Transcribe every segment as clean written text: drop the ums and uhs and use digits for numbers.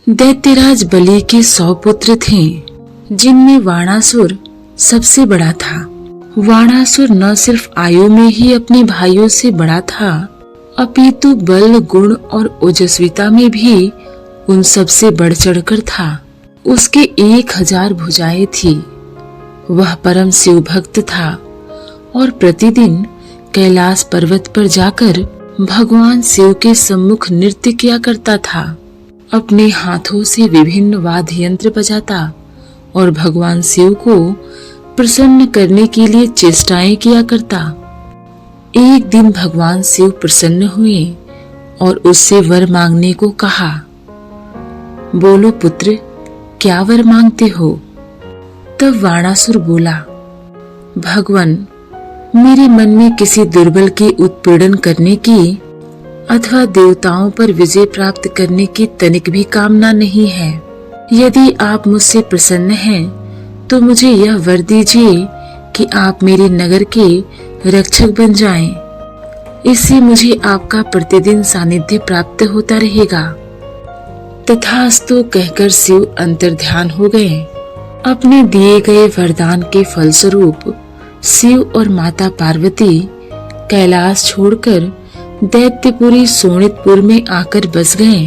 दैत्यराज बलि के 100 पुत्र थे, जिनमें वाणासुर सबसे बड़ा था। वाणासुर न सिर्फ आयु में ही अपने भाइयों से बड़ा था, अपितु बल, गुण और ओजस्विता में भी उन सबसे बढ़ चढ़कर था। उसके 1000 भुजाएं थी। वह परम शिव भक्त था और प्रतिदिन कैलाश पर्वत पर जाकर भगवान शिव के सम्मुख नृत्य किया करता था। अपने हाथों से विभिन्न वाद्य यंत्र बजाता और भगवान शिव को प्रसन्न करने के लिए चेष्टाएं किया करता। एक दिन भगवान शिव प्रसन्न हुए और उससे वर मांगने को कहा। बोलो पुत्र, क्या वर मांगते हो? तब वाणासुर बोला, भगवान, मेरे मन में किसी दुर्बल के उत्पीड़न करने की अथवा देवताओं पर विजय प्राप्त करने की तनिक भी कामना नहीं है। यदि आप मुझसे प्रसन्न हैं, तो मुझे यह वर दीजिए कि आप मेरे नगर के रक्षक बन जाएं। इससे मुझे आपका प्रतिदिन सानिध्य प्राप्त होता रहेगा। तथास्तु कहकर शिव अंतर्ध्यान हो गए। अपने दिए गए वरदान के फलस्वरूप शिव और माता पार्वती कैलाश छोड़कर दैत्यपुरी सोनितपुर में आकर बस गए।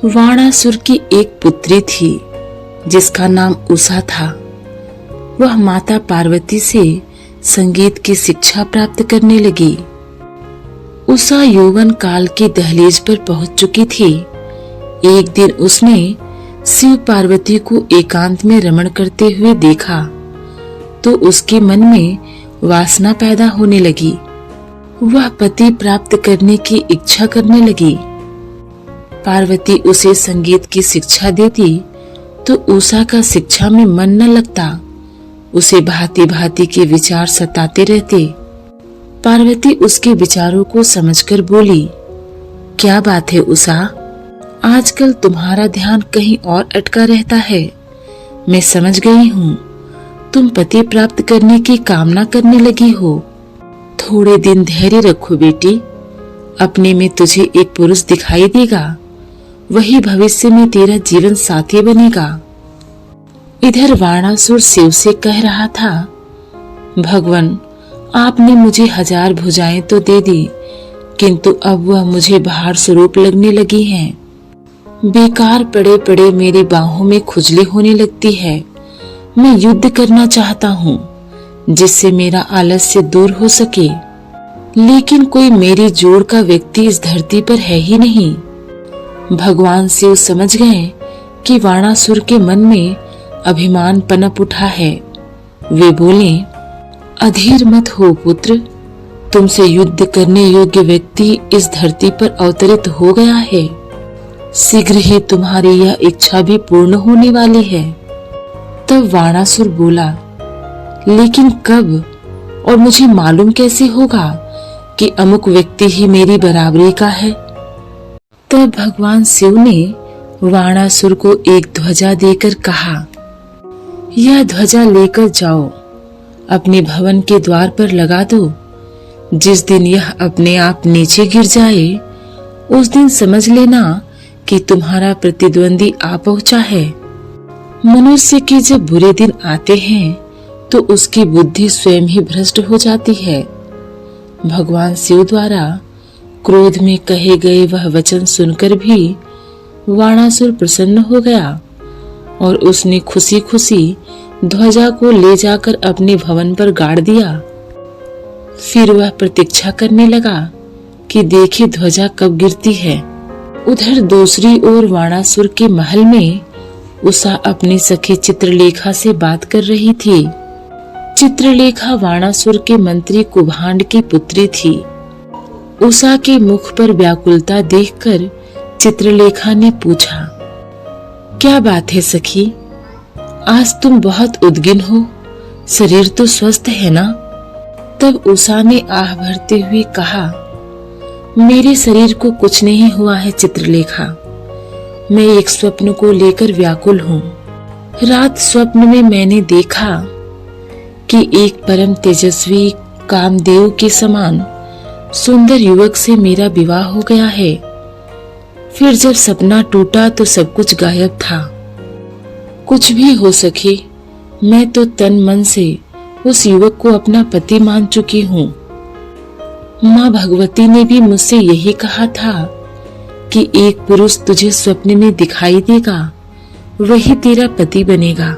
वाणासुर की एक पुत्री थी जिसका नाम उषा था। वह माता पार्वती से संगीत की शिक्षा प्राप्त करने लगी। उषा यौवन काल की दहलीज पर पहुंच चुकी थी। एक दिन उसने शिव पार्वती को एकांत में रमण करते हुए देखा तो उसके मन में वासना पैदा होने लगी। वह पति प्राप्त करने की इच्छा करने लगी। पार्वती उसे संगीत की शिक्षा देती तो उषा का शिक्षा में मन न लगता। उसे भांति भांति के विचार सताते रहते। पार्वती उसके विचारों को समझकर बोली, क्या बात है उषा, आजकल तुम्हारा ध्यान कहीं और अटका रहता है। मैं समझ गई हूँ, तुम पति प्राप्त करने की कामना करने लगी हो। थोड़े दिन धैर्य रखो बेटी, अपने में तुझे एक पुरुष दिखाई देगा, वही भविष्य में तेरा जीवन साथी बनेगा। इधर वाणासुर शिव से कह रहा था, भगवान, आपने मुझे 1000 भुजाएं तो दे दी, किंतु अब वह मुझे भार स्वरूप लगने लगी हैं। बेकार पड़े पड़े मेरी बाहों में खुजली होने लगती है। मैं युद्ध करना चाहता हूँ जिससे मेरा आलस्य दूर हो सके, लेकिन कोई मेरी जोड़ का व्यक्ति इस धरती पर है ही नहीं। भगवान शिव समझ गए कि वाणासुर के मन में अभिमान पनप उठा है। वे बोले, अधीर मत हो पुत्र, तुमसे युद्ध करने योग्य व्यक्ति इस धरती पर अवतरित हो गया है। शीघ्र ही तुम्हारी यह इच्छा भी पूर्ण होने वाली है। तब वाणासुर बोला, लेकिन कब और मुझे मालूम कैसे होगा कि अमुक व्यक्ति ही मेरी बराबरी का है? तब भगवान शिव ने वाणासुर को एक ध्वजा देकर कहा, यह ध्वजा लेकर जाओ, अपने भवन के द्वार पर लगा दो। जिस दिन यह अपने आप नीचे गिर जाए, उस दिन समझ लेना कि तुम्हारा प्रतिद्वंदी आ पहुंचा है। मनुष्य के जब बुरे दिन आते हैं तो उसकी बुद्धि स्वयं ही भ्रष्ट हो जाती है। भगवान शिव द्वारा क्रोध में कहे गए वह वचन सुनकर भी वाणासुर प्रसन्न हो गया और उसने खुशी खुशी ध्वजा को ले जाकर अपने भवन पर गाड़ दिया। फिर वह प्रतीक्षा करने लगा कि देखे ध्वजा कब गिरती है। उधर दूसरी ओर वाणासुर के महल में उषा अपनी सखी चित्रलेखा से बात कर रही थी। चित्रलेखा वाणासुर के मंत्री कुभांड की पुत्री थी। उषा के मुख पर व्याकुलता देखकर चित्रलेखा ने पूछा, क्या बात है सखी, आज तुम बहुत उद्गिन हो, शरीर तो स्वस्थ है ना? तब उषा ने आह भरते हुए कहा, मेरे शरीर को कुछ नहीं हुआ है चित्रलेखा, मैं एक स्वप्न को लेकर व्याकुल हूँ। रात स्वप्न में मैंने देखा कि एक परम तेजस्वी कामदेव के समान सुंदर युवक से मेरा विवाह हो गया है। फिर जब सपना टूटा तो सब कुछ गायब था। कुछ भी हो सके, मैं तो तन मन से उस युवक को अपना पति मान चुकी हूँ। माँ भगवती ने भी मुझसे यही कहा था कि एक पुरुष तुझे स्वप्न में दिखाई देगा, वही तेरा पति बनेगा।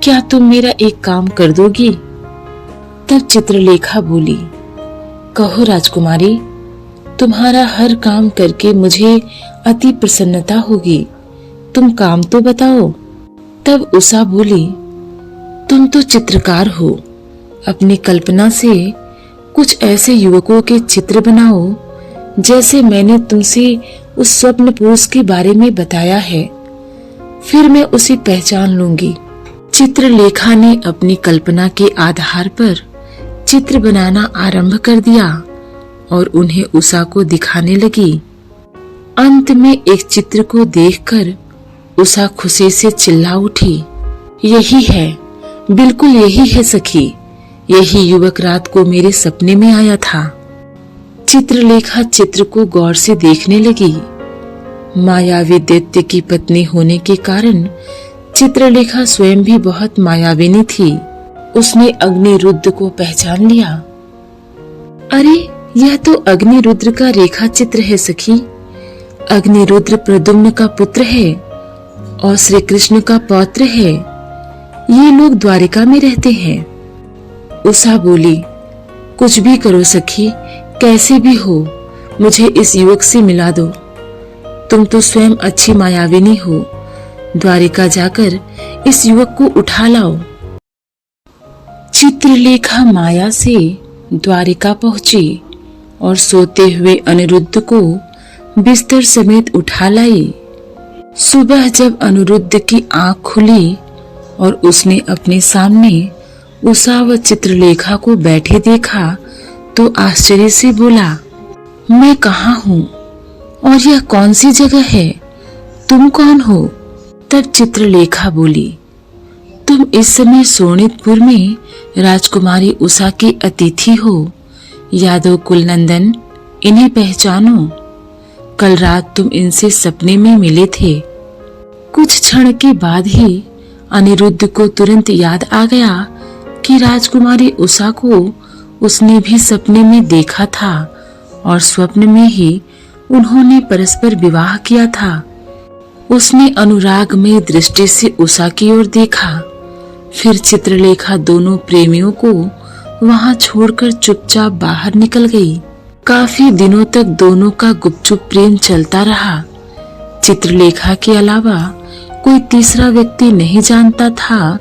क्या तुम मेरा एक काम कर दोगी? तब चित्रलेखा बोली, कहो राजकुमारी, तुम्हारा हर काम करके मुझे अति प्रसन्नता होगी, तुम काम तो बताओ। तब उषा बोली, तुम तो चित्रकार हो, अपनी कल्पना से कुछ ऐसे युवकों के चित्र बनाओ जैसे मैंने तुमसे उस स्वप्न पुरुष के बारे में बताया है, फिर मैं उसे पहचान लूंगी। चित्रलेखा ने अपनी कल्पना के आधार पर चित्र बनाना आरंभ कर दिया और उन्हें उषा को दिखाने लगी। अंत में एक चित्र को देखकर उषा खुशी से चिल्ला उठी, यही है, बिल्कुल यही है सखी, यही युवक रात को मेरे सपने में आया था। चित्रलेखा चित्र को गौर से देखने लगी। मायावी दैत्य की पत्नी होने के कारण चित्रलेखा स्वयं भी बहुत मायाविनी थी। उसने अग्निरुद्र को पहचान लिया। अरे, यह तो अग्निरुद्र का रेखा चित्र है सखी। अग्निरुद्र प्रद्युम्न का पुत्र है और श्री कृष्ण का पौत्र है। ये लोग द्वारिका में रहते हैं। उषा बोली, कुछ भी करो सखी, कैसे भी हो, मुझे इस युवक से मिला दो। तुम तो स्वयं अच्छी मायाविनी हो, द्वारिका जाकर इस युवक को उठा लाओ। चित्रलेखा माया से द्वारिका पहुंची और सोते हुए अनिरुद्ध को बिस्तर समेत उठा लाई। सुबह जब अनिरुद्ध की आंख खुली और उसने अपने सामने उषा व चित्रलेखा को बैठे देखा तो आश्चर्य से बोला, मैं कहाँ हूँ और यह कौन सी जगह है? तुम कौन हो? तब चित्रलेखा बोली, तुम इस समय सोनितपुर में राजकुमारी उषा की अतिथि हो। यादव कुलनंदन, इन्हें पहचानो। कल रात तुम इनसे सपने में मिले थे। कुछ क्षण के बाद ही अनिरुद्ध को तुरंत याद आ गया कि राजकुमारी उषा को उसने भी सपने में देखा था और स्वप्न में ही उन्होंने परस्पर विवाह किया था। उसने अनुराग में दृष्टि से उषा की ओर देखा। फिर चित्रलेखा दोनों प्रेमियों को वहां छोड़कर चुपचाप बाहर निकल गई। काफी दिनों तक दोनों का गुपचुप प्रेम चलता रहा। चित्रलेखा के अलावा कोई तीसरा व्यक्ति नहीं जानता था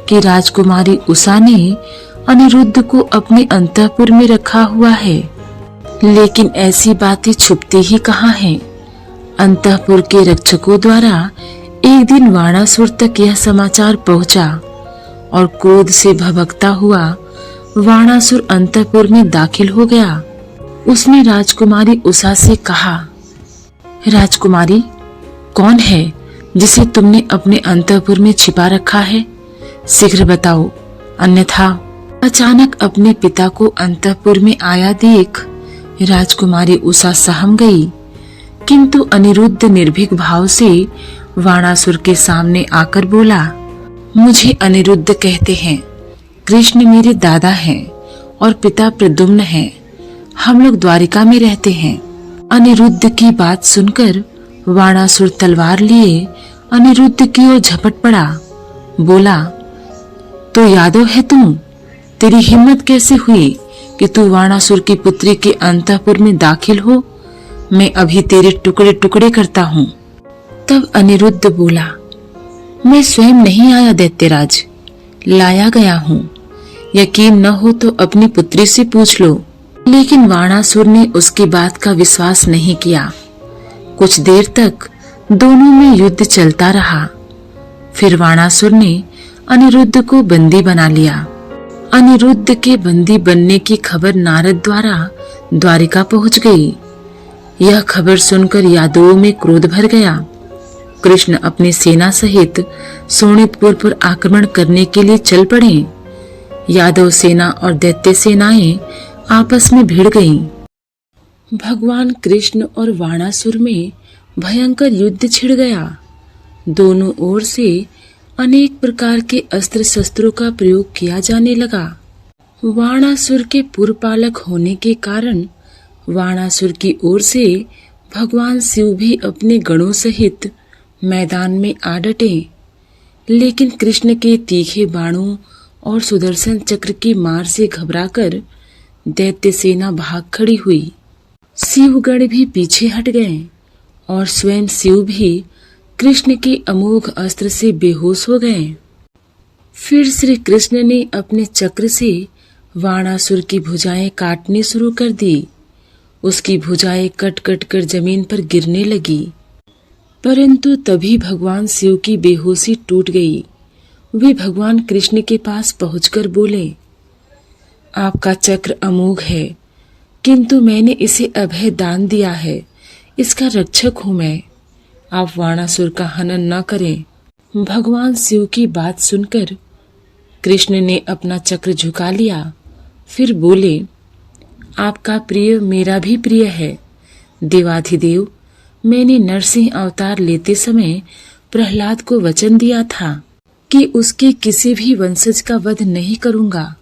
कि राजकुमारी उषा ने अनिरुद्ध को अपने अंतःपुर में रखा हुआ है। लेकिन ऐसी बातें छुपती ही कहाँ हैं। अंतःपुर के रक्षकों द्वारा एक दिन वाणासुर तक यह समाचार पहुंचा और क्रोध से भभकता हुआ वाणासुर अंतःपुर में दाखिल हो गया। उसने राजकुमारी उषा से कहा, राजकुमारी, कौन है जिसे तुमने अपने अंतःपुर में छिपा रखा है? शीघ्र बताओ, अन्यथा। अचानक अपने पिता को अंतःपुर में आया देख राजकुमारी उषा सहम गई, किंतु अनिरुद्ध निर्भीक भाव से वाणासुर के सामने आकर बोला, मुझे अनिरुद्ध कहते हैं। कृष्ण मेरे दादा हैं और पिता प्रद्युम्न हैं। हम लोग द्वारिका में रहते हैं। अनिरुद्ध की बात सुनकर वाणासुर तलवार लिए अनिरुद्ध की ओर झपट पड़ा। बोला, तो यादव है तुम? तेरी हिम्मत कैसे हुई कि तू वाणासुर की पुत्री के अंतःपुर में दाखिल हो? मैं अभी तेरे टुकड़े टुकड़े करता हूँ। तब अनिरुद्ध बोला, मैं स्वयं नहीं आया दैत्यराज, लाया गया हूँ। यकीन न हो तो अपनी पुत्री से पूछ लो। लेकिन वाणासुर ने उसकी बात का विश्वास नहीं किया। कुछ देर तक दोनों में युद्ध चलता रहा। फिर वाणासुर ने अनिरुद्ध को बंदी बना लिया। अनिरुद्ध के बंदी बनने की खबर नारद द्वारा द्वारिका पहुंच गई। यह खबर सुनकर यादवों में क्रोध भर गया। कृष्ण अपनी सेना सहित सोनितपुर पर आक्रमण करने के लिए चल पड़े। यादव सेना और दैत्य सेनाएं आपस में भिड़ गईं। भगवान कृष्ण और वाणासुर में भयंकर युद्ध छिड़ गया। दोनों ओर से अनेक प्रकार के अस्त्र शस्त्रों का प्रयोग किया जाने लगा। वाणासुर के पुरपालक होने के कारण वाणासुर की ओर से भगवान शिव भी अपने गणों सहित मैदान में आ डटे, लेकिन कृष्ण के तीखे बाणों और सुदर्शन चक्र की मार से घबराकर दैत्य सेना भाग खड़ी हुई। शिवगण भी पीछे हट गए और स्वयं शिव भी कृष्ण के अमोघ अस्त्र से बेहोश हो गए। फिर श्री कृष्ण ने अपने चक्र से वाणासुर की भुजाएं काटनी शुरू कर दी। उसकी भुजाएं कट कट कर जमीन पर गिरने लगी, परंतु तभी भगवान शिव की बेहोशी टूट गई। वे भगवान कृष्ण के पास पहुंचकर बोले, आपका चक्र अमोघ है, किंतु मैंने इसे अभय दान दिया है। इसका रक्षक हूं मैं। आप वाणासुर का हनन न करें। भगवान शिव की बात सुनकर कृष्ण ने अपना चक्र झुका लिया। फिर बोले, आपका प्रिय मेरा भी प्रिय है। देवाधिदेव, मैंने नरसिंह अवतार लेते समय प्रहलाद को वचन दिया था कि उसके किसी भी वंशज का वध नहीं करूंगा,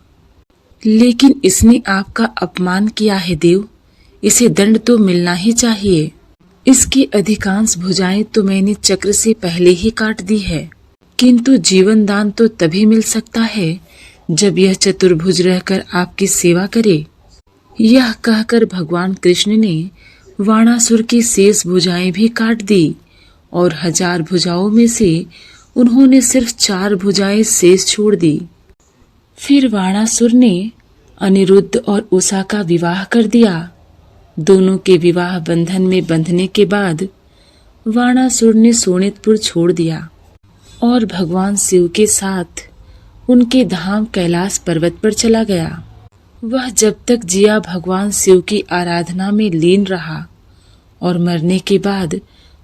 लेकिन इसने आपका अपमान किया है देव। इसे दंड तो मिलना ही चाहिए। इसकी अधिकांश भुजाएं तो मैंने चक्र से पहले ही काट दी है, किंतु जीवन दान तो तभी मिल सकता है जब यह चतुर्भुज रहकर आपकी सेवा करे। यह कहकर भगवान कृष्ण ने वाणासुर की शेष भुजाएं भी काट दी और 1000 भुजाओं में से उन्होंने सिर्फ 4 भुजाएं शेष छोड़ दी। फिर वाणासुर ने अनिरुद्ध और उषा का विवाह कर दिया। दोनों के विवाह बंधन में बंधने के बाद वाणासुर ने सोनितपुर छोड़ दिया और भगवान शिव के साथ उनके धाम कैलाश पर्वत पर चला गया। वह जब तक जिया भगवान शिव की आराधना में लीन रहा और मरने के बाद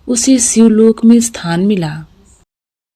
उसे शिवलोक में स्थान मिला।